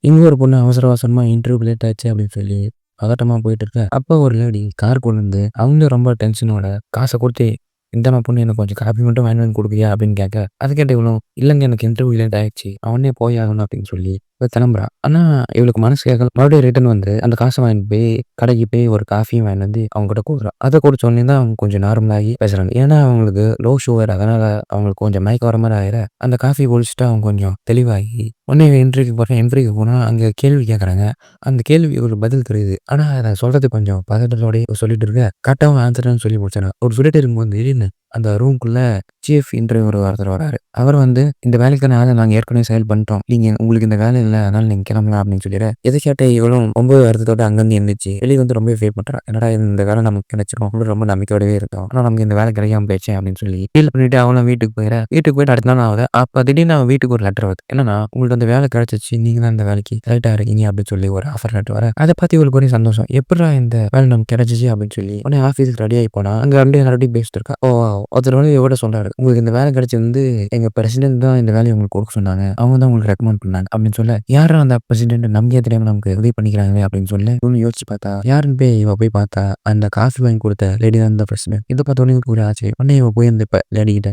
இங்க ஒரு பொண்ணு அவசர அவசரமா இன்டர்வியூக்கு லேட் ஆச்சு அப்படின்னு சொல்லி பதட்டமா போயிட்டு இருக்க. அப்ப ஒரு லேடி கார் கொண்டு வந்து அவங்களும் ரொம்ப டென்ஷனோட காச குடுத்து, "இந்தாம்மா பொண்ணு எனக்கு கொஞ்சம் காஃபி மட்டும் வாங்கிட்டு வந்து குடுக்குறியா?" அப்படின்னு கேட்க, அது கேட்ட இவளும், "இல்லங்க எனக்கு இன்டர்வியூ லேட் ஆயிடுச்சு. நான் உடனே போய் ஆகணும்" அப்படின்னு சொல்லி இவ கிளம்புறா. ஆனா இவளுக்கு மனசு கேட்கல. மறுபடியும் ரிட்டர்ன் வந்து அந்த காச வாங்கிட்டு போய் கடைக்கு போய் ஒரு காஃபியும் வாங்கிட்டு வந்து அவங்ககிட்ட குடுக்குறா. அத குடிச்ச உடனே தான் அவங்க கொஞ்சம் நார்மலாகி பேசுறாங்க. ஏன்னா அவங்களுக்கு லோ சுகர். அதனால அவங்களுக்கு கொஞ்சம் மயக்கம் வர மாரி ஆயிர, அந்த காஃபி குடிச்சுட்டு அவங்க கொஞ்சம் தெளிவாகி உடனே இன்டர்வியூக்கு போறேன். இன்டர்வியூக்கு போனா அங்க கேள்வி கேட்குறாங்க. அந்த கேள்விக்கு ஒரு பதில் தெரியுது. ஆனா அத சொல்றதுக்கு கொஞ்சம் பதட்டத்தோடயே சொல்லிட்டு இருக்க. கரெக்ட்டா அவன் ஆன்ஸர்ன்னு சொல்லி முடிச்சான். அவரு சொல்லிட்டே இருக்கும்போது திடீர்னு அந்த ரூம்க்குள்ள சீஃப் இன்டர்வியூவர் ஒருத்தர் வராரு. அவர் வந்து, "இந்த வேலைக்கான ஆள நாங்க ஏற்கனவே செலக்ட் பண்ணிட்டோம். நீங்க உங்களுக்கு இந்த வேலை இல்ல. அதனால நீங்க கிளம்பலாம்" அப்படின்னு சொல்லிட, இத கேட்ட இவளும் ரொம்ப வருத்தத்தோட அங்கருந்து எந்திரிச்சு வெளிய வந்து ரொம்பவே ஃபீல் பண்றா. என்னடா இது இந்த வேலை நமக்கு கிடைச்சிரும். நம்மளும் ரொம்ப நம்பிக்கையோடவே இருந்தோம். ஆனா நமக்கு இந்த வேலை கிடைக்காம போயிடுச்சே அப்படின்னு சொல்லி ஃபீல் பண்ணிட்டு அவளும் வீட்டுக்கு போயிறா. வீட்டுக்கு போயிட்டு அடுத்த நாள் ஆகுது. அப்ப திடீர்னு அவ வீட்டுக்கு ஒரு லெட்டர் வருது. என்னன்னா, "உங்களுக்கு அந்த வேலை கிடைச்சிருச்சு. நீங்க தான் இந்த வேலைக்கு செலக்ட் ஆயிருக்கீங்க" அப்படின்னு சொல்லி ஒரு ஆஃபர் லெட்டர் வர, அத பார்த்து இவளுக்கு ஒரே சந்தோஷம். "எப்புட்றா இந்த வேலை நமக்கு கிடைச்சிச்சு" அப்படின்னு சொல்லி உடனே ஆஃபீஸ்க்கு ரெடி ஆகி போனா, அங்க வந்து எல்லார்ட்டயும் பேசிட்டு இருக்கா. ஒருத்தர் வந்து இவட்ட சொல்றாரு, "உங்களுக்கு இந்த வேலை கிடைச்சது வந்து எங்க பிரசிடென்ட் தான் இந்த வேலைய உங்களுக்கு குடுக்க சொன்னாங்க. அவங்க தான் உங்களுக்கு ரெக்கமெண்ட் பண்ணாங்க" அப்படின்னு சொல்ல, "யார்றா அந்த பிரசிடென்ட்? நமக்கே தெரியாம நமக்கு உதவி பண்ணிக்கிறாங்களே" அப்படின்னு சொல்லி இவளும் யோசிச்சு பார்த்தா, யாருன்னு போய் இவ போய் பார்த்தா, அந்த காஃபி வாங்கி குடுத்த லேடி தான் அந்த பிரசிடென்ட். இத பார்த்த உடனே இவளுக்கு ஒரு ஆச்சரியம். உடனே இவ போய் அந்த லேடி கிட்ட